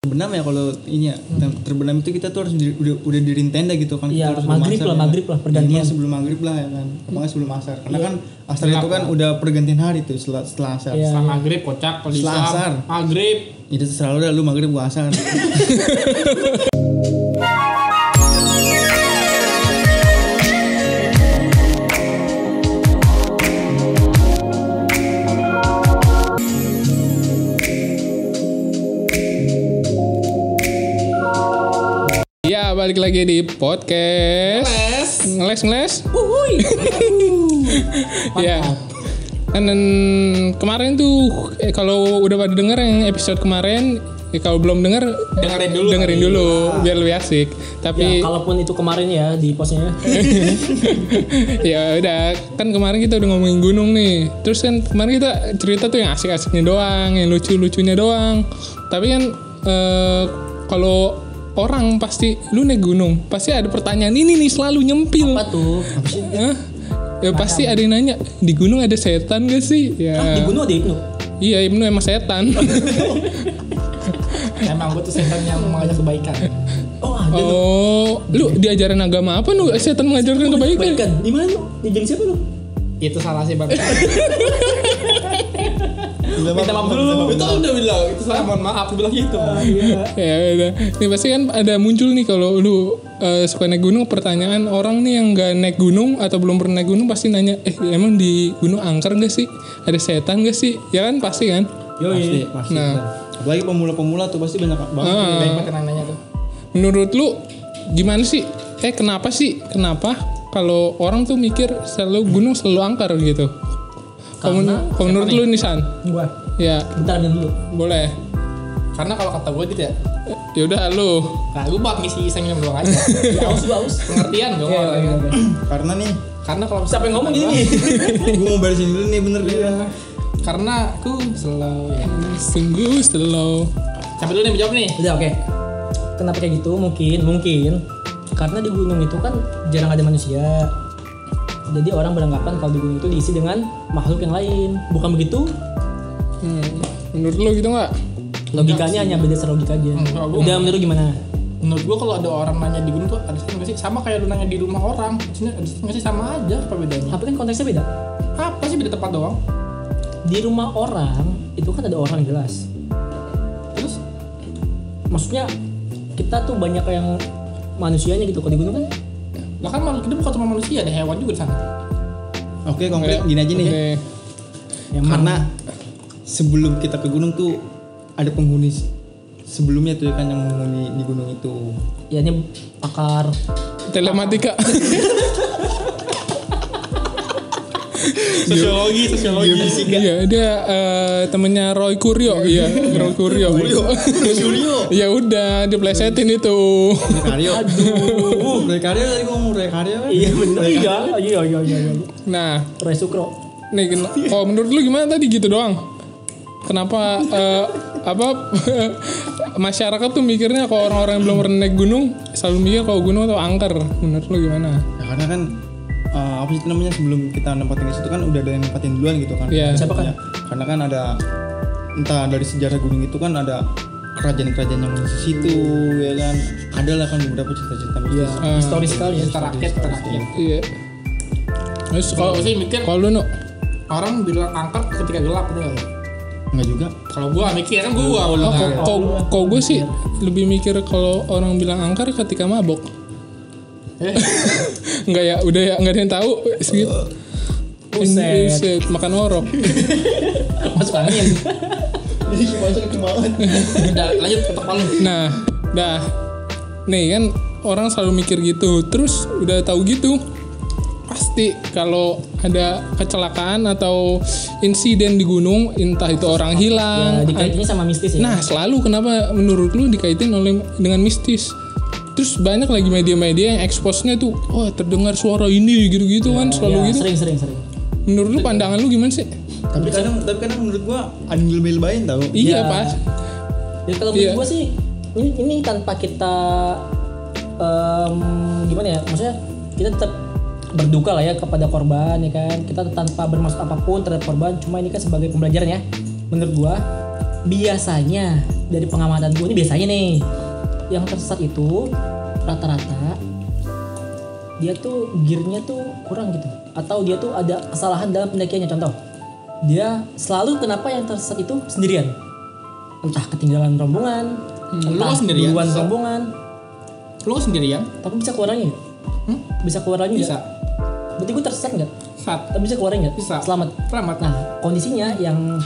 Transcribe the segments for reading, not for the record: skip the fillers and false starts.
Terbenam ya kalau ini ya. Terbenam itu kita tuh harus udah diriin tenda gitu kan. Iya, kita harus maghrib lah pergantian. Sebelum maghrib lah ya kan. Pokoknya sebelum asar. Karena kan asar itu kan udah pergantian hari tuh setelah asar. Iya. Setelah maghrib kocak, kalau Setelah Islam asar. maghrib. Itu terserah lu dah, lu maghrib gua asar. Ya, balik lagi di podcast Ngeles. Uhuy. Ya. Dan kemarin tuh kalau udah pada denger yang episode kemarin, kalau belum denger dengerin dulu biar lebih asik. Tapi Ya, kalaupun itu kemarin ya di postnya. ya udah, kan kemarin kita udah ngomongin gunung nih. Terus kan kemarin kita cerita tuh yang asik-asiknya doang, yang lucu-lucunya doang. Tapi kan kalau orang pasti lu naik gunung pasti ada pertanyaan ini nih selalu nyempil. Apa tuh? Apa sih? Ya pasti ada yang nanya, di gunung ada setan gak sih? Ya. Di gunung ada Ibnu. Iya, Ibnu emang setan. Emang gue tuh setan yang mengajak kebaikan. Oh, ada tuh. Oh, lu diajarin agama apa lu? Setan mengajarkan kebaikan? Di mana lu? Di geng siapa lu? Itu salah sih Bang. Minta maaf dulu. Itu udah bilang, itu salah, mohon maaf bilang gitu. Ya udah. Nih pasti kan ada muncul nih kalau lu suka naik gunung, pertanyaan orang nih yang gak naik gunung atau belum pernah naik gunung pasti nanya, emang di gunung angker gak sih? Ada setan gak sih? Ya kan pasti kan? Pasti. Nah. Apalagi pemula-pemula tuh pasti banyak banget. Banyak nanya tuh. Menurut lu gimana sih? Kenapa sih? Kenapa kalau orang tuh mikir selalu gunung selalu angker gitu? Kalau menurut lu nih San? Gua. Ya. Bentar dulu. Boleh. Karena kalau kata gue gitu ya. Ya udah lu. Nah, gue buat ngisi iseng doang aja. Aus. Pengertian dong. Karena nih, Karena kalau Siapa yang ngomong gini? gue mau barisin dulu nih bener dia. Karena aku slow ya. Sungguh slow. Sampai dulu nih menjawab nih. Udah oke. Kenapa kayak gitu? Mungkin karena di gunung itu kan jarang ada manusia. Jadi orang beranggapan kalau di gunung itu diisi dengan makhluk yang lain. Bukan begitu? Menurut lu gitu nggak? Logikanya hanya beda secara logika aja. Udah menurut gimana? Menurut gue kalau ada orang nanya di gunung tuh ada setan nggak sih? Sama kayak lu nanya di rumah orang. Sini ada setan nggak sih? Sama aja, apa bedanya? Tapi kan konteksnya beda. Apa sih beda tempat doang? Di rumah orang itu kan ada orang jelas. Terus Maksudnya kita tuh banyak yang manusianya gitu. Kalau di gunung kan lah kan makhluk itu bukan cuma manusia, ada hewan juga di sana. Oke, konkret gini aja nih. Oke. Karena sebelum kita ke gunung tuh ada penghuni sebelumnya tuh kan yang menghuni di gunung itu. ya ini pakar Telematika. Sosiologi. Iya, dia temennya Roy Kuryo. Iya, Roy Kuryo. Ya udah, diplesetin itu. Roy Karyo tadi ngomong Roy Karyo kan? iya bener iya Nah, Roy Sukro. nih menurut lu gimana tadi gitu doang? Kenapa masyarakat tuh mikirnya kalau orang-orang yang belum pernah naik gunung selalu mikir kalau gunung atau angker? Menurut lu gimana? Ya, karena kan apa sih itu namanya, sebelum kita nempatin di situ kan udah ada yang nempatin duluan gitu kan? Iya. Siapa kan? Ya, karena kan ada entah dari sejarah gunung itu kan ada kerajaan-kerajaan yang di situ ya kan, ada lah kan beberapa cerita-cerita mistis. Historis sekali ya. Terakhir. Iya. Terus Kalau sih mikir kalau lu orang bilang angker ketika gelap itu nggak? Enggak juga. Kalau gua mikir kan gua udah. Kok gue sih lebih mikir kalau orang bilang angker ketika mabok. Enggak ya, udah ya, enggak ada yang tahu segitu. Buset, makan orok. Masuk angin. Jadi masuk ke banget. Udah lanjut ke palu. Nah, nih kan orang selalu mikir gitu. Terus udah tahu gitu, pasti kalau ada kecelakaan atau insiden di gunung, entah itu orang hilang, Dikaitinnya sama mistis ya. nah selalu kenapa menurut lu dikaitin dengan mistis? Terus banyak lagi media-media yang expose-nya tuh, terdengar suara ini gitu-gitu kan, selalu gitu. Sering. Menurut lu pandangan lu gimana sih? Tapi kadang menurut gua ada yang lebih-lebihin tau. Iya, Ya. pas. Ya kalau menurut gua sih ini tanpa kita gimana ya? Maksudnya kita tetap berduka lah ya kepada korban ya kan. Kita tanpa bermaksud apapun terhadap korban, cuma ini kan sebagai pembelajaran ya. Menurut gua biasanya dari pengamatan gue ini biasanya nih yang tersesat itu rata-rata dia tuh gearnya tuh kurang gitu, atau dia tuh ada kesalahan dalam pendakiannya. Contoh, dia selalu kenapa yang tersesat itu sendirian, entah ketinggalan rombongan, Lu entah nggak sendirian, duluan bisa. rombongan, Lu sendirian? tapi bisa keluar lagi nggak? Bisa keluar lagi nggak? Bisa. Berarti gue tersesat nggak? Saat Tapi bisa keluar nggak? Bisa. Selamat. selamat. Nah, kondisinya yang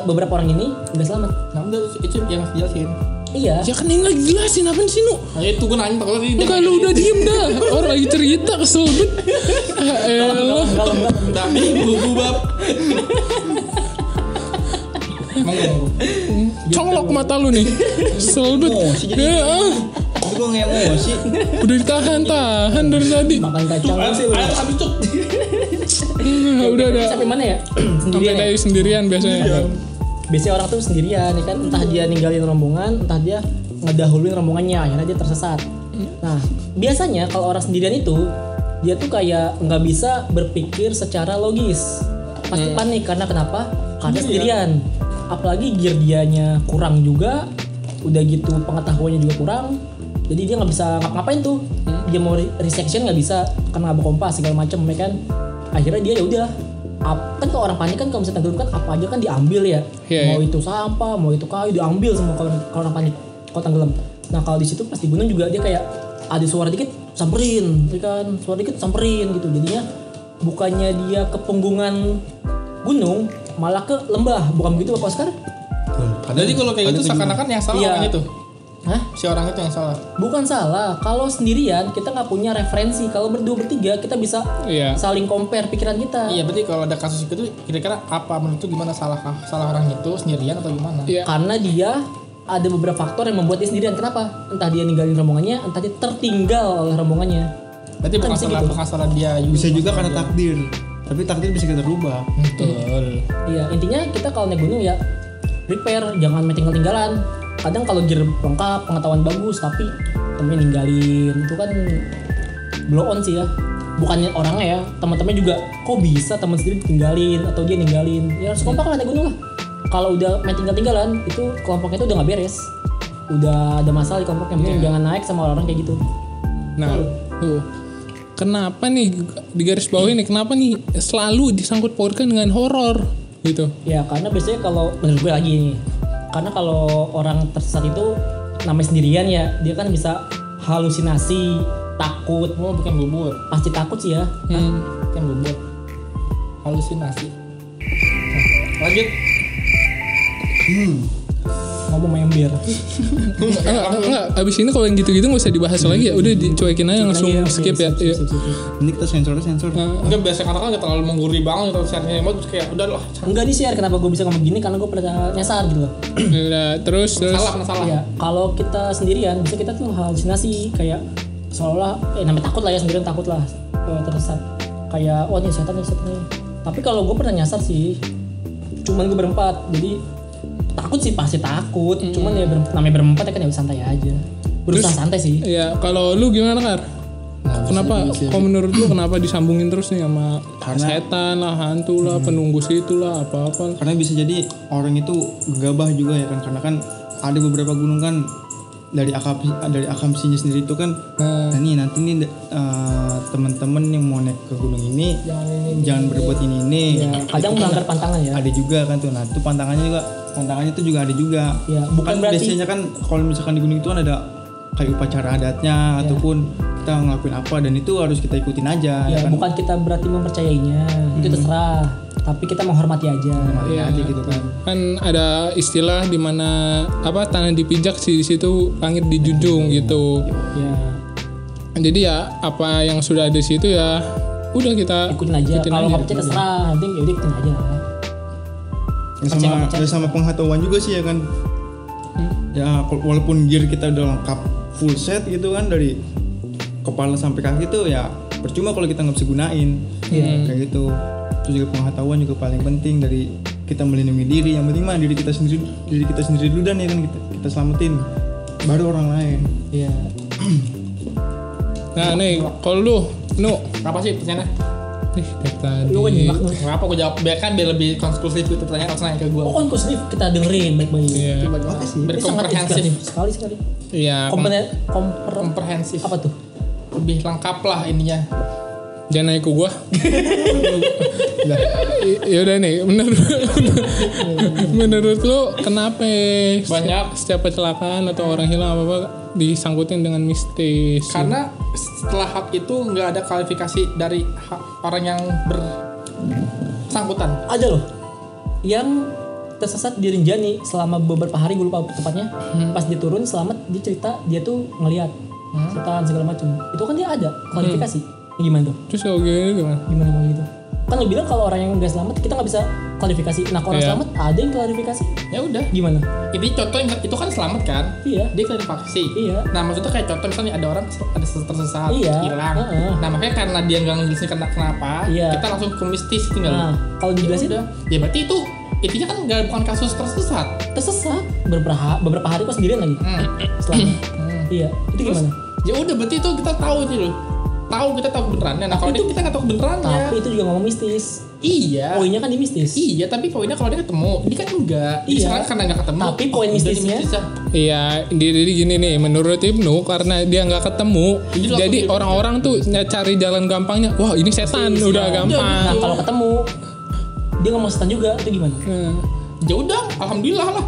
beberapa orang ini nggak selamat. Nah, udah itu yang harus jelasin. Iya. Ya kan ini lagi jelasin apa sih Nu? Nah, itu gue nanya takut tadi. Lu kalau udah diem dah, orang lagi cerita kesel banget. Elah. Udah nih, bab. Ngomong. Colok mata lu nih. Kesel banget. Emosi jadi. Ya, Tapi gue nggak emosi. udah ditahan-tahan dari tadi. Makan kacang sih. Air habis cuk. Udah Sampai mana ya? sampai Sendirian. Ya? dari sendirian biasanya. Biasanya orang tuh sendirian ya kan, entah dia ninggalin rombongan, entah dia ngedahuluin rombongannya, akhirnya dia tersesat. Nah, biasanya kalau orang sendirian itu dia tuh kayak nggak bisa berpikir secara logis. Pasti panik karena kenapa? Karena sendirian. Apalagi gear dianya kurang juga, udah gitu pengetahuannya juga kurang. Jadi dia nggak bisa ngapa-ngapain tuh. Dia mau resection nggak bisa karena nggak bawa kompas segala macem ya kan. Akhirnya dia ya udah. Kan kalau orang panik kan kalau misalnya tenggelam kan apa aja kan diambil ya. Iya, Mau iya. itu sampah, mau itu kayu diambil semua kalau orang panik, kalau tenggelam. Nah kalau di situ pas di gunung juga dia kayak ada suara dikit samperin, ya kan, suara dikit samperin gitu. Jadinya bukannya dia ke punggungan gunung, malah ke lembah, bukan begitu Bapak Oscar? Jadi kalau kayak gitu seakan-akan yang salah Iya. orang itu. Hah? Si orang itu yang salah. Bukan salah. Kalau sendirian kita nggak punya referensi. Kalau berdua bertiga kita bisa Iya. saling compare pikiran kita. Iya, berarti kalau ada kasus itu kira-kira apa menurut lu gimana salah orang itu sendirian atau gimana? Iya. Karena dia ada beberapa faktor yang membuat dia sendirian. Kenapa? Entah dia ninggalin rombongannya, entah dia tertinggal oleh rombongannya. Berarti Kan bukan bisa salah gitu. bukan salah dia. Bisa juga karena takdir. Tapi takdir bisa kita rubah. Betul. Iya, intinya kita kalau naik gunung ya repair, jangan main tinggal-tinggalan. Kadang kalau gear lengkap, pengetahuan bagus, tapi temen ninggalin itu kan blow on sih ya. Bukannya orangnya ya, teman-teman juga kok bisa teman sendiri ditinggalin atau dia ninggalin. Ya harus kompak lah naik gunung lah. Kalau udah main tinggal-tinggalan, itu kelompoknya itu udah nggak beres. Udah ada masalah di kelompoknya, mending jangan naik sama orang-orang kayak gitu. Nah, tuh. Kenapa nih di garis bawah ini kenapa nih selalu disangkut pautkan dengan horor gitu? Ya karena biasanya kalau menurut gue lagi nih, karena kalau orang tersesat itu namanya sendirian ya, dia kan bisa halusinasi, takut. Oh, bukan bubur. Pasti takut sih ya. Bukan bubur. Halusinasi. Lanjut. Ngomong main bir. Enggak, abis ini kalau yang gitu-gitu nggak usah dibahas lagi ya, udah dicuekin aja langsung skip ya. Iya. Ini kita sensor. Enggak biasa karena nggak terlalu menggurui banget kalau share-nya emang terus kayak udah lah. Enggak nih share, kenapa gue bisa ngomong gini, karena gue pernah nyasar gitu loh. Nah, terus Salah. Ya, kalau kita sendirian bisa kita tuh halusinasi kayak seolah namanya takut lah ya, sendirian takut lah tersesat. Kayak wah ini setan nih. Tapi kalau gue pernah nyasar sih, cuman gue berempat, jadi takut sih pasti takut. Cuman ya namanya berempat ya kan ya santai aja. Berusaha Terus, santai sih. ya kalau lu gimana Kar? Kenapa? Kok menurut lu kenapa disambungin terus nih sama setan lah, hantu lah, penunggu situ lah, apa-apa? Karena bisa jadi orang itu gegabah juga ya kan, karena kan ada beberapa gunung kan dari akamsinya sendiri itu kan, nah nih nanti nih teman-teman yang mau naik ke gunung ini jangan berbuat ini. Ya, kadang melanggar pantangan ya. Ada juga kan tuh, nah itu pantangannya itu juga ada juga. Ya, bukan Kan berarti biasanya kan kalau misalkan di gunung itu kan ada kayak upacara adatnya ataupun kita ngelakuin apa, dan itu harus kita ikutin aja ya kan. bukan kita berarti mempercayainya, itu terserah. Tapi kita menghormati aja. Iya aja gitu kan. Kan ada istilah di mana apa tanah dipijak sih, di situ langit dijunjung gitu. Ya, Jadi ya apa yang sudah ada di situ ya udah kita ikutin aja. Kalau nggak percaya terserah, nanti ya udah ikutin aja. Ya sama pengetahuan juga sih ya kan. Ya walaupun gear kita udah lengkap full set gitu kan, dari kepala sampai kaki tuh ya percuma kalau kita nggak bisa gunain. Kayak gitu. Terus juga pengetahuan juga paling penting, dari kita melindungi diri. Yang penting mah diri kita sendiri dulu, dan ya kan kita selamatin, baru orang lain. Iya. Nah nih kalau lu Apa sih pertanyaannya? dari tadi. Lu kan nyimak tuh. Kenapa gue jawab biar lebih konklusif gitu pertanyaan langsung nanya ke gue. Oh konklusif, kita dengerin baik-baik. Iya. Oke sih. Ini sangat Berkomprehensif. edukatif sekali. Iya. Komprehensif. Apa tuh? Lebih lengkap lah ininya. Jangan naik ke gua. Ya udah nih, menurut lu kenapa Banyak. setiap kecelakaan atau orang hilang apa disangkutin dengan mistis? Karena setelah hak itu nggak ada kualifikasi dari orang yang bersangkutan. Ada loh yang tersesat di Rinjani selama beberapa hari, gue lupa tepatnya. Pas dia turun selamat, dia cerita dia tuh ngelihat setan segala macam. Itu kan dia ada kualifikasi. Gimana tuh? Terus kalau gimana? Gimana kalau gitu? Kan lu bilang kalau orang yang nggak selamat kita nggak bisa kualifikasi. Nah kalau orang Iya. selamat ada yang kualifikasi. Ya udah. Gimana? Ini contoh yang itu kan selamat kan? Iya. Dia klarifikasi. Iya. Nah maksudnya kayak contoh misalnya ada orang tersesat, Iya. hilang. Heeh. Nah makanya karena dia nggak ngejelasin kenapa, Iya. kita langsung ke mistis tinggal. Nah kalau dijelasin Udah. Ya berarti itu intinya kan bukan kasus tersesat. tersesat beberapa hari kok sendirian lagi. Selamat. Iya. Itu Terus, gimana? ya udah berarti itu kita tahu itu loh. Kita tahu kebenarannya. Nah kalau dia kita nggak tahu kebenarannya. Tapi itu juga ngomong mistis. Iya. Poinnya kan di mistis. Iya, tapi poinnya kalau dia ketemu, ini kan enggak. Ini Iya. sekarang karena nggak ketemu. Tapi poin udah mistisnya- mistis ya. Iya, jadi gini nih, menurut Ibnu karena dia nggak ketemu, Jadi langsung jadi dia- orang-orang tuh cari jalan gampangnya. Wah ini setan, udah gampang. Nah kalau ketemu dia ngomong setan juga, itu gimana? Nah. Ya udah, alhamdulillah lah.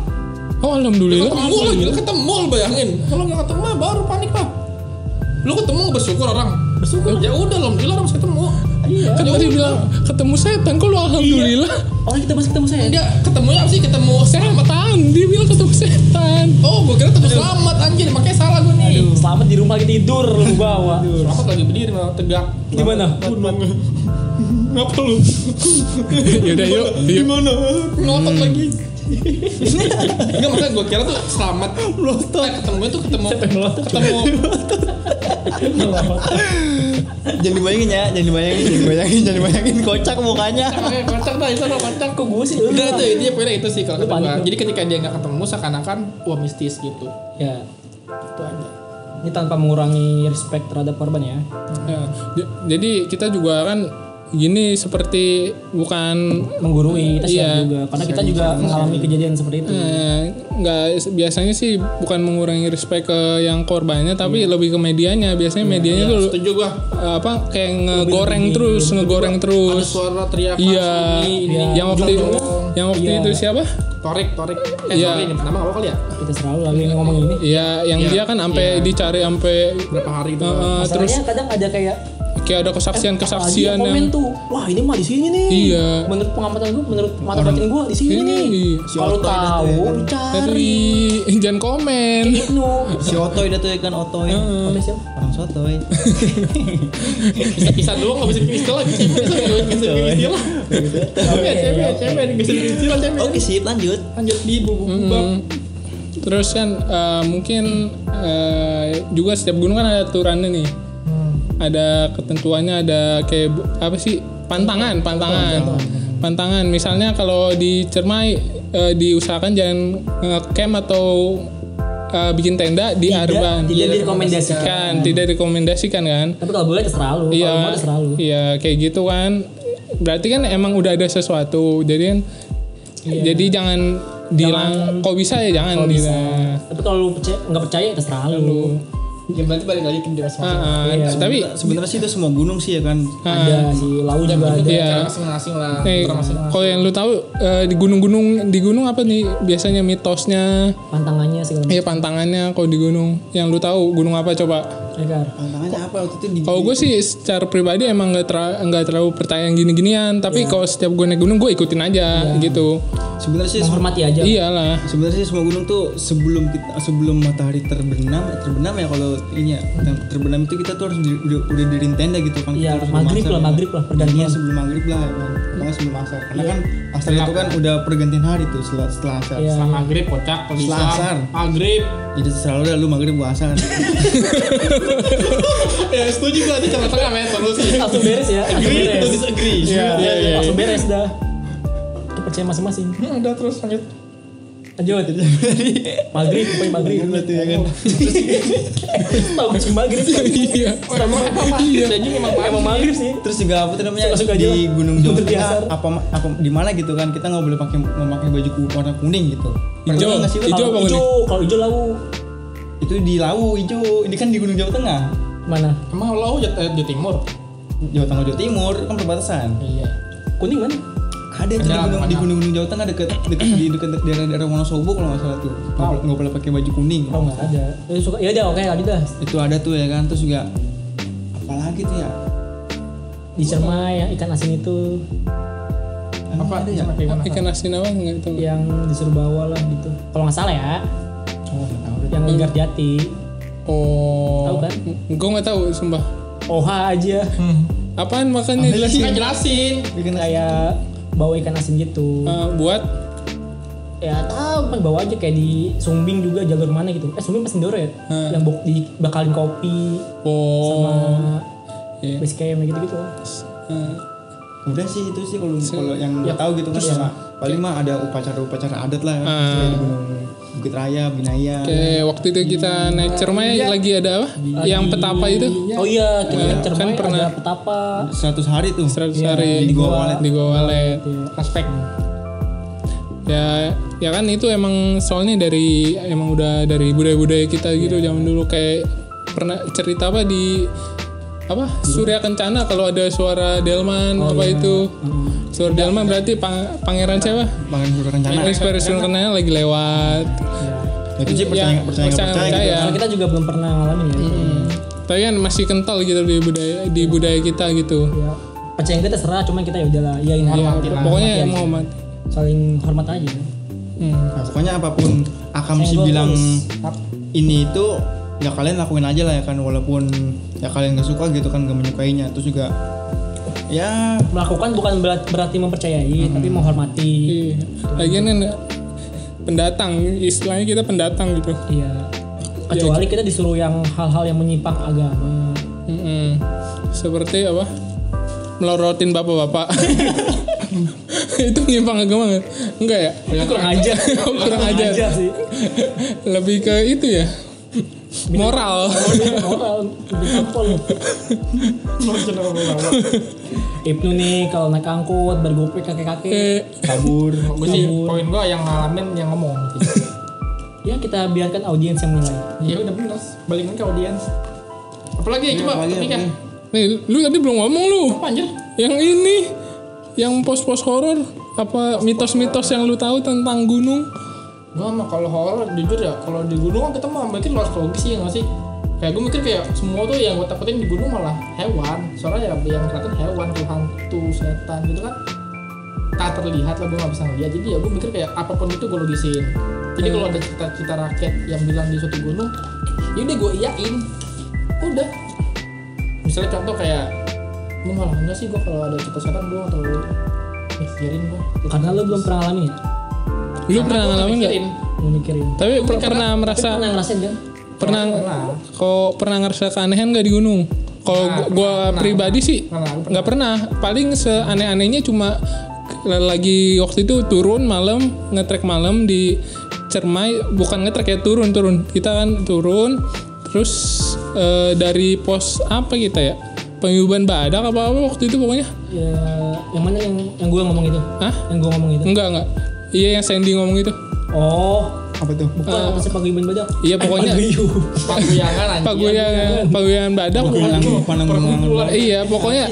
Oh alhamdulillah. Ketemu lah, gila ketemu lo bayangin. Kalau nggak ketemu baru panik lah. Lu ketemu bersyukur orang. Bersyukur. Ya udah, alhamdulillah orang bisa ketemu. Iya. Kan tadi bilang ketemu setan, kok lu alhamdulillah? Orang kita masih ketemu saya. Dia ketemu apa sih? Ketemu selamat. Setan, dia bilang ketemu setan. Oh, gua kira ketemu selamat anjir, makanya salah gua nih. Aduh, selamat di rumah lagi tidur lu bawa. Selamat lagi berdiri tegak. Di mana? Ngapa lu? Yaudah yuk. Gimana? Ngotot lagi. Enggak, makanya gue kira tuh selamat ketemu itu ketemu Jangan dibayangin ya, jangan dibayangin kocak mukanya. makanya kocak dah itu lo kocak. Kok gue sih? Udah tuh intinya poinnya itu sih kalau Lu kata panik gua. lu. Jadi ketika dia nggak ketemu seakan-akan wah mistis gitu. Ya, Itu aja. ini tanpa mengurangi respect terhadap korban ya. Ya, jadi kita juga kan gini seperti bukan Menggurui kita siap Iya. juga, karena kita juga mengalami kejadian seperti itu. nggak biasanya sih bukan mengurangi respect ke yang korbannya tapi lebih ke medianya. Biasanya medianya tuh Setuju gua. apa kayak ngegoreng terus. Ada suara teriakan Iya. ini Yang waktu Iya. itu siapa? Torik. Iya. Sorry, ini pertama apa kali ya? Kita selalu lagi ngomong ini. Iya, yang Iya. dia kan sampai dicari sampai Berapa hari gitu. terus Masalahnya kadang ada kayak kayak ada dia kesaksian-kesaksian komen yang tuh, wah ini mah di sini nih. Iya. Menurut pengamatan gue, menurut mata batin gue di sini Ini. nih. Si Kalau Otoy dah tuh tahu ya kan. lu cari. dari jangan komen. Ibnu. Si Otoy dah tuh ya kan Otoy. Oke siapa? Orang sotoy. Bisa doang nggak bisa bikin istilah. Bisa bikin istilah. Cewek bisa bikin istilah cewek. Oke sip, lanjut. Lanjut di bubuk. Terus kan mungkin juga setiap gunung kan ada aturannya nih. Ada ketentuannya, ada kayak apa sih pantangan. Misalnya kalau di Cermai diusahakan jangan camp atau bikin tenda di Arban. Tidak direkomendasikan. Tidak direkomendasikan kan? Tapi kalau boleh terserah lu. Kalau mau terserah lu. Iya kayak gitu kan. Berarti kan emang udah ada sesuatu. Jadi kan jadi jangan bilang kok bisa ya jangan Kalau bisa. gitu. Tapi kalau lu nggak percaya terserah lu. Ya berarti balik lagi ke diri masing-masing. Iya. Tapi Sebenarnya sih itu semua gunung sih ya kan. Ada si Lau juga ada. Iya. Masing-masing lah. Nih, kalau yang lu tahu di gunung apa nih biasanya mitosnya? Pantangannya segala macam. Iya pantangannya kalau di gunung. Yang lu tahu gunung apa coba? Egar. Pantangannya apa waktu itu di Kalau gue sih secara pribadi emang nggak terlalu percaya yang gini-ginian. Tapi kalau setiap gue naik gunung gue ikutin aja gitu. sebenarnya sih Menghormati aja. Iyalah. sebenarnya sih semua gunung tuh sebelum matahari terbenam ya kalau ini ya yang terbenam itu kita tuh harus udah diriin tenda gitu kan. Iya, Kita harus maghrib bermasar, lah, ya. maghrib lah, pergantian. Iya, sebelum maghrib lah ya kan. Pokoknya sebelum asar. Karena kan asar itu kan udah pergantian hari tuh setelah asar. Iya. Setelah maghrib kocak, kalau Setelah Islam, asar. maghrib. Jadi terserah lu dah lu maghrib gua asar. Ya setuju gua di tengah-tengah men solusi. Langsung beres ya. Langsung Agree to beres. disagree. Langsung beres dah. Itu percaya masing-masing. Udah terus lanjut. Lanjut. Maghrib, pokoknya maghrib. Itu ya kan. Tahu kucing maghrib. Iya. Iya. Emang maghrib sih. Terus juga apa tuh namanya Suka-suka aja di lah. Gunung Jawa Terbiasa. Tengah apa di mana gitu kan kita nggak boleh memakai baju warna kuning gitu. Hijau. Pernah nggak sih lu? Hijau apa kuning? Hijau, kalau hijau lawu. Itu di Lawu hijau. Ini kan di Gunung Jawa Tengah. Mana? Emang lo di timur? Jawa Tengah Jawa Timur kan perbatasan. Iya. Kuning mana? Ada tuh Ada, di ada. gunung Jawa Tengah dekat daerah Wonosobo kalau nggak salah tuh. Nggak boleh pakai baju kuning. Oh nggak ada. Ya suka. Ya udah oke lanjut dah. Itu ada tuh ya kan. Terus juga apalagi tuh ya? Di Cermai yang ikan asin itu Apa Ada ya? sama kayak mana? Ikan asin apa nggak tahu. yang disuruh bawa lah gitu. Kalau nggak salah ya, Oh nggak tahu deh. yang Linggar Jati. Oh. Tahu kan? Gue nggak tahu sumpah. Oha aja. Apaan makannya jelasin? Kan jelasin. Bikin Kayak bawa ikan asin gitu. Buat Ya tahu kan bawa aja kayak di Sumbing juga jalur mana gitu. Sumbing pas Sindoro ya. Yang dibakalin kopi sama Iya. base camp gitu-gitu. udah sih itu sih kalau yang Ya, tahu gitu kan terus sama paling mah ada upacara adat lah kan. Kayak di Gunung Bukit Raya, Binaya. kayak waktu itu kita naik Cermai lagi ada apa? Yang petapa itu? Oh iya, kita Iya, Cermai kan pernah. ada petapa. 100 hari tuh. 100 hari di Goa Walet. Di Goa Walet. Aspek. Ya kan itu emang soalnya emang udah dari budaya-budaya kita gitu zaman dulu kayak pernah cerita apa di Surya Kencana kalau ada suara delman itu suara delman berarti pangeran siapa? Pangeran Surya Kencana. Pangeran Surya Kencana lagi lewat. Itu sih percaya nggak percaya gitu. Karena kita juga belum pernah ngalamin ya. Tapi kan masih kental gitu di budaya kita gitu. Ya. Percaya kita terserah, cuman kita ya udahlah, iyain Ya, hormati lah. pokoknya Hormati aja. Muhammad. Saling hormat aja. Nah, pokoknya apapun Akam sih Senggol bilang terus. ini itu ya kalian lakuin aja lah ya kan walaupun ya kalian nggak suka gitu kan nggak menyukainya terus juga ya Melakukan bukan berarti mempercayai, tapi menghormati. Iya. Lagian kan pendatang, istilahnya kita pendatang gitu. Iya. Kecuali kita disuruh yang hal-hal yang menyimpang agama. Seperti apa? Melorotin bapak-bapak. Itu menyimpang agama nggak? Enggak ya? Itu kurang ajar. Kurang ajar. sih. Lebih ke itu ya. Moral. Moral, lebih tampol. Ibnu nih kalau naik angkut bergopek kakek-kakek kabur. Gue sih poin gue yang ngalamin yang ngomong gitu. ya kita biarkan audiens yang menilai. Ya udah bener. Balikin ke audiens. Apalagi coba ini kan. Nih, lu tadi belum ngomong lu. Apa anjir? Yang ini, yang pos-pos horor, apa mitos-mitos yang lu tahu tentang gunung? Gua mah kalau horor jujur ya, kalau di gunung kan kita mah mikir luas logis sih nggak sih? Kayak gue mikir kayak semua tuh yang gue takutin di gunung malah hewan. Soalnya ya yang kelihatan hewan, tuh hantu, setan gitu kan. Tak terlihat lah, gue nggak bisa ngeliat. Jadi ya gue mikir kayak apapun itu gue logisin. Jadi kalau ada cerita-cerita rakyat yang bilang di suatu gunung, ya udah gue iyain. Udah. Misalnya contoh kayak, gue malah enggak sih gue kalau ada cerita setan gue nggak terlalu mikirin gue. Karena lu belum pernah ngalamin ya? Lu pernah ngalamin nggak? Lu mikirin. Tapi pernah merasa Pernah ngerasain kan? pernah ngerasa keanehan nggak di gunung? Kalau gua pribadi sih nggak pernah. Paling seaneh-anehnya cuma lagi waktu itu turun malam, ngetrek malam di Cermai, bukan ngetrek ya turun. Kita kan turun, terus dari pos apa kita ya? Penghiburan badak apa waktu itu pokoknya? Ya, yang mana yang gue ngomong itu? Hah? Yang gue ngomong itu? Enggak. Iya yang Sandy ngomong itu. Oh, Apa tuh? bukan apa paguyuban badak? Iya pokoknya Paguyangan anjir. Paguyangan badak. Panang Iya pokoknya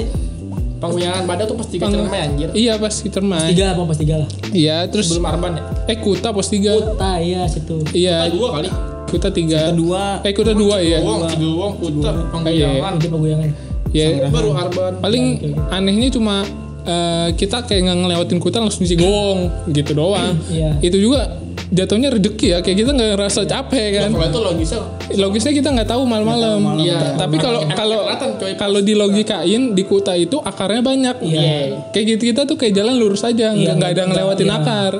Paguyangan badak tuh pasti ke Cermai anjir. iya pas di Cermai. Tiga apa pas tiga lah? Iya terus Belum Arban ya? Kuta pos 3. Kuta ya situ. Iya Dua kali. Kuta 3. kedua Kuta 2 ya. Cigowoong, Kuta, Paguyangan. Itu paguyangan. Ya Baru Arban. paling anehnya cuma kita kayak nggak ngelewatin Kuta langsung Cigowoong gitu doang. Iya. Itu juga jatuhnya rezeki ya, kayak kita nggak ngerasa capek kan. Kalau itu Logisnya kita nggak tahu malam-malam. Iya. Tapi kalau dilogikain di Kuta itu akarnya banyak. Iya. Kayak gitu kita tuh kayak jalan lurus aja, Iya, nggak ada ngelewatin iya. akar.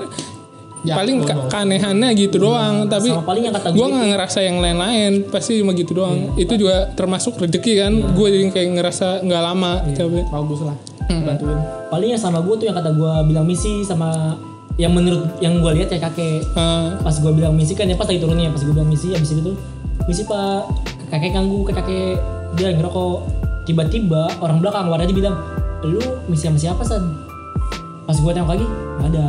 Ya, Paling keanehannya gitu doang. Tapi Sama paling yang kata gue gue nggak ngerasa yang lain-lain. Pasti cuma gitu doang. Itu juga termasuk rezeki kan. Gue jadi kayak ngerasa nggak lama. Tapi bagus lah. Bantuin. paling yang sama gue tuh yang kata gue bilang misi sama yang menurut yang gue lihat ya kakek. Pas gue bilang misi kan ya pas lagi turunnya, pas gue bilang misi habis itu misi pak, kakek ganggu, kakek dia ngerokok. Tiba-tiba orang belakang warga aja bilang, lu misi sama siapa San? Pas gue tengok lagi nggak ada.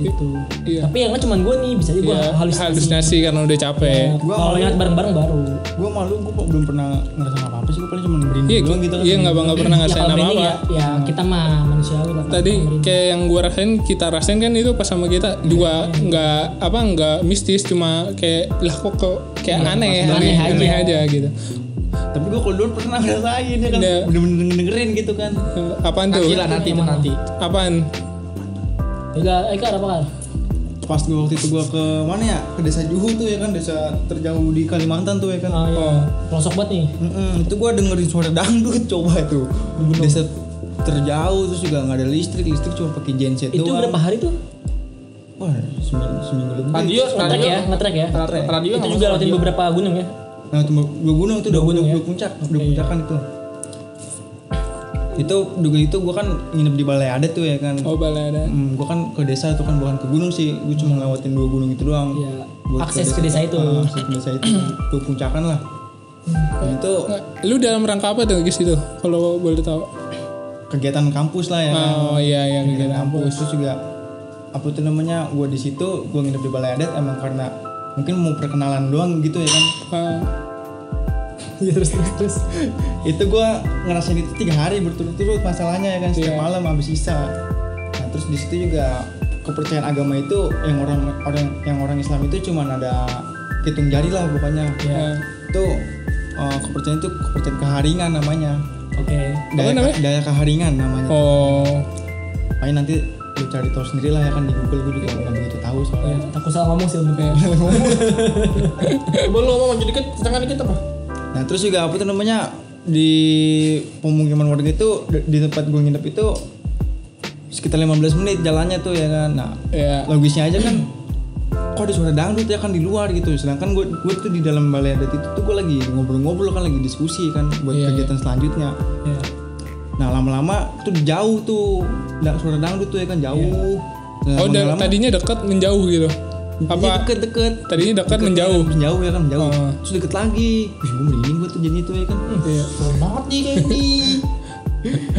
Gitu. Iya. Tapi yang cuma gue nih bisa aja gue halusinasi karena udah capek. Ya, kalau ingat bareng-bareng baru. Gue malu, gue belum pernah ngerasain apa-apa sih. Gue paling cuma merinding doang gitu kan. Iya nggak pernah ngerasain kalau apa-apa. Ya kita mah manusiawi lah. Tadi kayak yang gue rasain, kita rasain kan itu pas sama kita juga nggak mistis, cuma kayak lah kok kayak aneh aja gitu. Tapi gue kalau dulu pernah ngerasain ya kan, bener-bener dengerin gitu kan. Apaan tuh? Nanti. Apaan? Eka apa kan? Pas gue waktu itu gue ke mana ya, ke desa Juhu tuh ya kan, desa terjauh di Kalimantan tuh ya kan. Pelosok banget nih. Itu gue dengerin suara dangdut coba itu. Desa terjauh terus juga nggak ada listrik cuma pakai genset itu doang. berapa hari tuh? Wah seminggu lebih. Radio ngetrek ya. Radio itu juga lewatin beberapa gunung ya. Nah itu dua gunung itu dua puncak, dua puncakan itu. Itu gue kan nginep di Balai Adat tuh ya kan. Oh Balai Adat. Gue kan ke desa itu kan bukan ke gunung sih, gue cuma ngelewatin dua gunung itu doang. Iya. Akses ke desa itu. Akses ke desa itu, dua puncakan lah. Nah, itu lu dalam rangka apa tuh guys itu? Kalau boleh tahu? Kegiatan kampus lah ya kan. Oh iya kegiatan kampus. Terus juga apa tuh namanya? Gue di situ, gue nginep di Balai Adat emang karena mungkin mau perkenalan doang gitu ya kan. Iya terus. Itu gue ngerasain itu 3 hari berturut-turut masalahnya ya kan, setiap malam habis Isya. Nah terus di situ juga kepercayaan agama itu yang orang Islam itu cuman ada hitung jari lah pokoknya. Itu kepercayaan itu kepercayaan keharingan namanya. Oke. Daya keharingan namanya. Makanya nanti lu cari tahu sendiri lah ya kan, di Google. Gue juga nggak begitu tahu soalnya. Takut salah ngomong sih untuk Boleh ngomong dikit, tangan dikit apa? Nah terus juga apa tuh namanya, di pemukiman warga itu di tempat gue nginep itu sekitar 15 menit jalannya tuh ya kan. Nah logisnya aja kan, kok ada suara dangdut ya kan di luar gitu. Sedangkan gue tuh di dalam Balai Adat itu tuh gue lagi ngobrol-ngobrol kan, lagi diskusi kan buat kegiatan selanjutnya. Nah lama-lama tuh jauh tuh suara dangdut tuh ya kan, jauh. Nah, tadinya dekat menjauh gitu. Apa deket tadinya dekat menjauh ya kan, menjauh. Terus deket lagi, gue merinding gue tuh jadi itu ya kan. Serem banget nih kayak ini.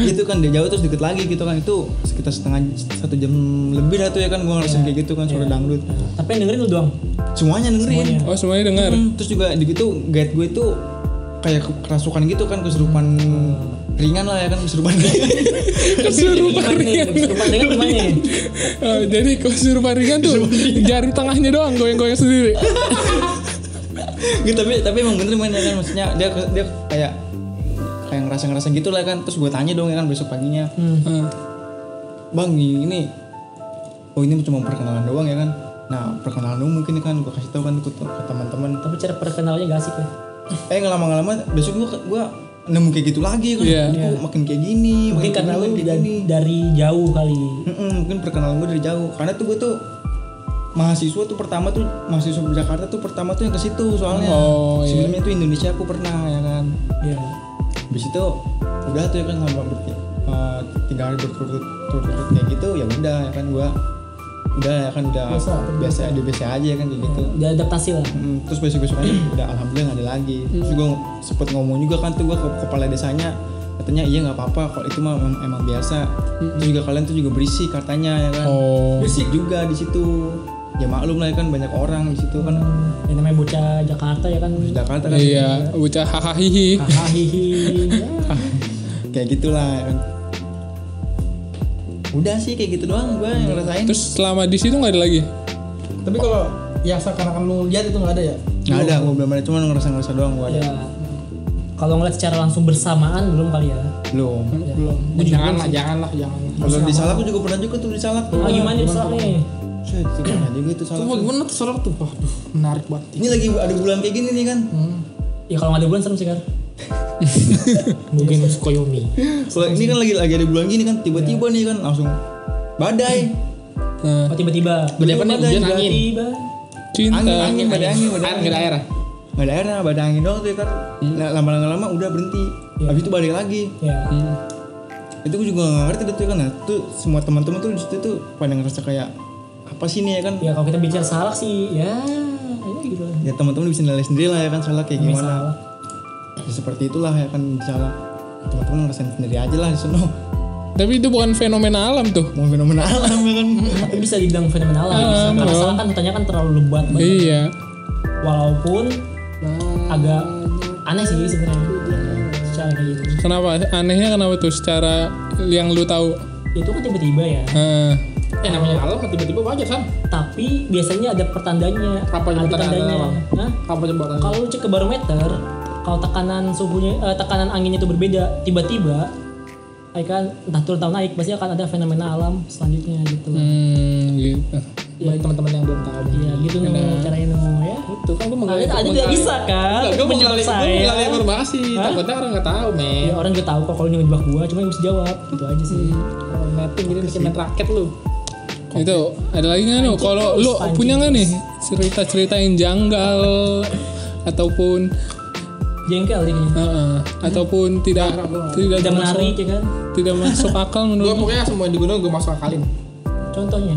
Gitu kan, dia jauh terus deket lagi gitu kan, itu sekitar 1 jam lebih lah tuh ya kan gue ngerasain kayak gitu kan, suara dangdut. Tapi yang dengerin lu doang? Semuanya dengerin. Semuanya dengar. Terus juga di gitu guide gue itu kayak kerasukan gitu kan, kesurupan ringan lah ya kan, kesurupan ringan. Kesurupan ringan gimana? Jadi kesurupan ringan tuh jari tengahnya doang goyang-goyang sendiri. Gitu, tapi emang bener ya kan, maksudnya dia kayak ngerasa gitu lah kan. Terus gue tanya dong ya kan besok paginya, bang ini cuma perkenalan doang ya kan. Nah perkenalan doang mungkin kan gue kasih tahu kan ke teman-teman. Tapi cara perkenalannya gak asik ya. Nggak lama besok gue nemu kayak gitu lagi kan. Makin kayak gini. Mungkin karena lu dari jauh kali. Mungkin perkenalan gue dari jauh. Karena tuh gue tuh mahasiswa tuh pertama tuh, mahasiswa di Jakarta tuh pertama tuh yang ke situ soalnya. Sebelumnya tuh Indonesia aku pernah ya kan. Habis itu udah tuh ya kan selama 3 hari berturut-turut kayak gitu, ya udah ya kan gue udah ya kan udah biasa aja ya kan kayak gitu. Udah adaptasi lah. Terus besok-besokannya udah alhamdulillah gak ada lagi. Terus gue sempet ngomong juga kan tuh gue ke kepala desanya, katanya iya nggak apa-apa kalau itu mah emang biasa. Terus juga kalian tuh juga berisik katanya ya kan. Berisik juga di situ. Ya maklum lah ya kan, banyak orang di situ kan. Yang namanya bocah Jakarta ya kan. Jakarta kan. Iya, bocah hahaha. Kayak gitulah ya kan. Udah sih kayak gitu doang gue yang ngerasain. Terus selama di situ nggak ada lagi? Tapi kalau ya seakan-akan lu lihat itu nggak ada ya? Nggak ada, gue belum ada, cuma ngerasa doang gue ada. Ya. Kalau ngeliat secara langsung bersamaan belum kali ya? Belum. Janganlah. Kalau di Salak gue juga pernah juga tuh di Salak tuh. Gimana di Salak nih? Itu pernah juga itu Salak. Tuh gimana tuh Salak tuh? Wah, menarik banget. Ini lagi ada bulan kayak gini nih kan. Ya kalau nggak ada bulan serem sih kan. Mungkin Sukoyomi. Kalau ini kan lagi ada bulan gini kan, tiba-tiba nih kan langsung badai. Oh tiba-tiba. Badai apa nih? Hujan, angin. Cinta. Angin, badai angin. Nggak ada air. Nggak ada air, badai angin doang tuh kan. Lama-lama udah berhenti. Habis itu balik lagi. Itu gue juga nggak ngerti tuh kan. Nah, tuh semua teman-teman tuh di situ tuh pada ngerasa kayak apa sih nih ya kan? Ya kalau kita bicara salah sih ya ini gitu. Ya teman-teman bisa nilai sendiri lah ya kan salah kayak Namanya gimana. salah. Ya, seperti itulah ya kan salah. Teman-teman ngerasain sendiri aja lah di sana. Tapi itu bukan fenomena alam tuh. Mau fenomena alam ya kan. Tapi bisa dibilang fenomena alam. Karena salah kan pertanyaan kan terlalu lebat banget. Iya. Walaupun agak aneh sih sebenarnya secara kayak gitu. Kenapa? Anehnya kenapa tuh secara yang lu tahu? Itu kan tiba-tiba ya. Namanya alam tiba-tiba wajar kan. Tapi biasanya ada pertandanya. Apa yang ada pertandanya alam? Hah? Apa coba tanya? Kalau lu cek ke barometer, kalau tekanan suhunya, tekanan anginnya itu berbeda, tiba-tiba, ya kan entah turun atau naik, pasti akan ada fenomena alam selanjutnya gitu. Gitu. Bagi teman-teman yang belum tahu. Iya gitu nih caranya ya. Itu kan gue menggali. Ada nggak bisa kan? Gue Menjebak menggali informasi. Takutnya orang nggak tahu, men. Ya orang juga tahu kok kalau ini ngejebak gua, cuma yang bisa jawab gitu aja sih. Netting jadi bikin main raket lu. Itu ada lagi nggak nih? Kalau lu punya nggak nih cerita-cerita yang janggal ataupun Jengkel ini. ataupun tidak Tidak masuk, menarik ya kan? tidak masuk akal Gue menurut lu? pokoknya semua yang di gunung gue masuk akalin. Contohnya,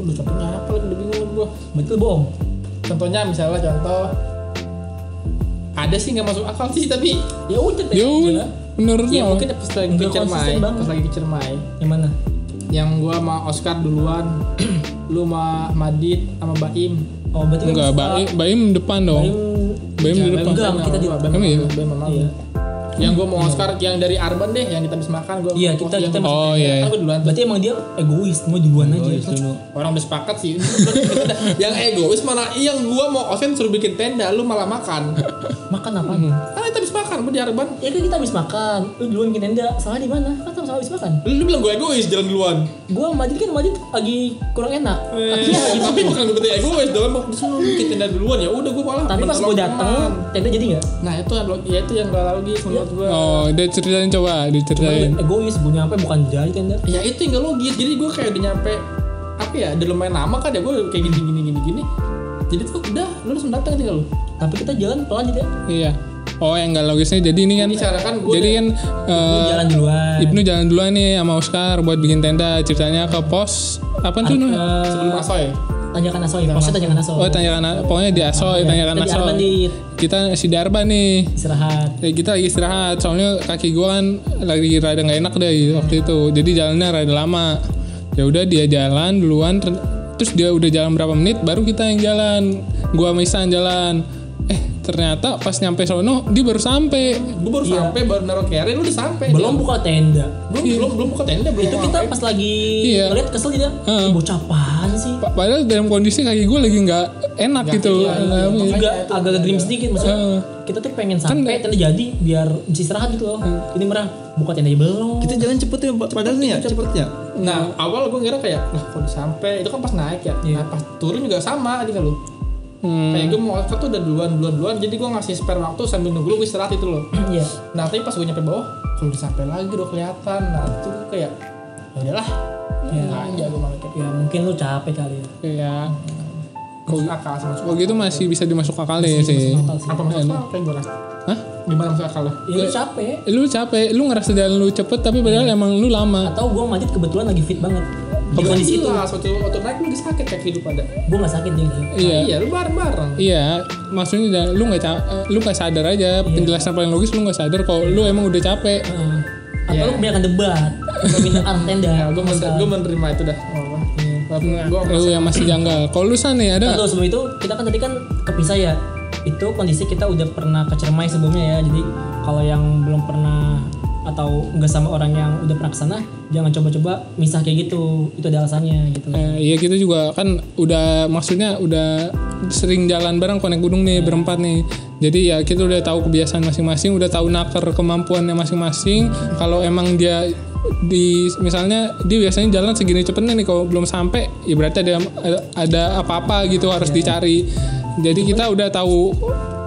Lu contohnya apa lagi udah bingung gue. betul bohong. Contohnya misalnya contoh ada sih nggak masuk akal sih tapi Ya udah deh. Ya gila. udah, menurut ya lu? mungkin pas lagi Nggak ke Ciremai, konsisten banget. pas lagi ke Ciremai, Yang mana? yang gua sama Oscar duluan, lu sama Madit sama Baim. Oh berarti kan Enggak, suka- Baim depan dong. Baim di depan. Enggak, kita di- Emang iya? Iya. Yang gua mau Oscar yang dari Arban deh, yang kita habis makan gua. Iya, kita Oh iya. Aku duluan. Berarti emang dia egois, mau duluan aja. Orang udah sepakat sih. Yang egois mana? Yang gua mau Osen suruh bikin tenda, lu malah makan. Makan apa? Karena kita habis makan, gua di Arban. Ya kan kita habis makan, lu duluan bikin tenda. Salah di mana? Kan sama-sama habis makan. Lu bilang gua egois jalan duluan. Gua Majid lagi kurang enak. Akhirnya lagi Tapi bukan gua berarti egois dalam mau disuruh bikin tenda duluan ya. Udah gua malah. Tapi pas gua datang, tenda jadi nggak? Nah itu ya itu yang gak logis menurut gua. Oh, dia ceritain coba, diceritain. Egois, gua nyampe bukan jadi tenda. Ya itu yang gak logis. Jadi gue kayak udah nyampe apa ya? Udah lumayan lama kan ya gue kayak gini. Jadi tuh udah lu langsung datang tinggal lu. Tapi kita jalan pelan tidak? Iya. Oh, yang enggak logisnya jadi ini kan. Ini cara kan gua Jadi kan Jalan duluan. Ibnu jalan duluan nih sama Oscar buat bikin tenda. Ceritanya ke pos apa tuh? Sebelum Asoy. Tanyakan Asoy, posnya tanyakan Asoy. Oh, tanyakan pokoknya di Asoy, tanyakan Kita di Arban, Asoy. Dit. Kita si Darban nih. Istirahat. Ya, kita lagi istirahat. Soalnya kaki gua kan lagi rada nggak enak deh waktu itu. Jadi jalannya rada lama. Ya udah dia jalan duluan. Terus dia udah jalan berapa menit baru kita yang jalan. Gua sama Isan jalan. Ternyata pas nyampe sono dia baru sampai. Gue baru sampai baru naruh carry lu udah sampai. Belum buka tenda. Belum buka tenda belum. Itu kita pas lagi Iya. ngeliat kesel tidak? Bocah apaan sih? Padahal dalam kondisi kaki gue lagi nggak enak gitu. Juga agak gerimis sedikit maksudnya. Kita tuh pengen sampai tenda jadi biar bisa istirahat gitu loh. Ini merah buka tenda aja belum. Kita jalan cepet ya, padahal nih ya cepet ya. Nah awal gue ngira kayak lah kok udah sampai itu kan pas naik ya. Nah pas turun juga sama aja lu. Kayak gue mau Oscar tuh udah duluan jadi gue ngasih spare waktu sambil nunggu lu gue istirahat itu loh. Iya. Nah tapi pas gue nyampe bawah kalau udah sampai lagi udah kelihatan. Nah itu gue kayak ya udahlah aja gue malah kayak Ya mungkin lu capek kali ya. Iya. masuk akal sama Kalau gitu masih bisa dimasuk akal nih sih. apa masuk akal kayak gue Hah? gimana masuk akal lo? Ya lu capek. Lu capek, lu ngerasa jalan lu cepet tapi padahal emang lu lama. Atau gua Majid kebetulan lagi fit banget. Di kondisi itu waktu naik lu udah sakit kaki lu pada. gua nggak sakit dia. Iya. Iya lu bareng-bareng. Iya, maksudnya lu nggak sadar aja. Penjelasan paling logis lu nggak sadar kalau lu emang udah capek. Atau lu kebanyakan debat, meminta arah tenda. Ya, gue menerima itu dah. Lu yang masih janggal. Kalau lu San nih ada Tentu sebelum itu kita kan tadi kan kepisah ya. Itu kondisi kita udah pernah ke Ciremai sebelumnya ya. Jadi kalau yang belum pernah atau nggak sama orang yang udah pernah kesana, jangan coba-coba misah kayak gitu. Itu ada alasannya gitu. Iya kita juga kan udah maksudnya udah sering jalan bareng konek gunung nih berempat nih. Jadi ya kita udah tahu kebiasaan masing-masing, udah tahu naker kemampuannya masing-masing. Kalau emang dia misalnya dia biasanya jalan segini cepetnya nih kalau belum sampai ya berarti ada apa-apa gitu harus dicari. Jadi kita udah tahu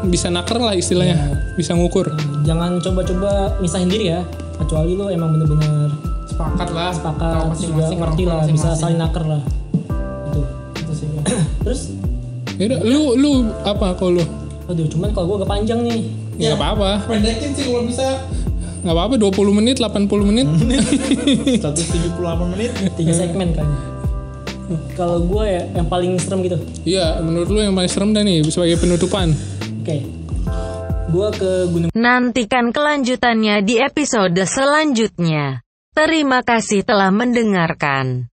bisa naker lah istilahnya, bisa ngukur. Jangan coba-coba misahin diri ya. Kecuali lu emang bener-bener sepakat lah. sepakat Tahu juga ngerti lah, bisa saling naker lah. Itu sih. Terus Yaudah, lu apa kalau lu? aduh cuman kalau gua agak panjang nih. Ya nggak apa-apa. Pendekin sih kalau bisa. nggak apa-apa 20 menit 80 menit 178 menit. 3 segmen kan. Kalau gue ya yang paling serem gitu. iya menurut lu yang paling serem dah nih sebagai penutupan. Oke. Gue ke Gunung. Nantikan kelanjutannya di episode selanjutnya. Terima kasih telah mendengarkan.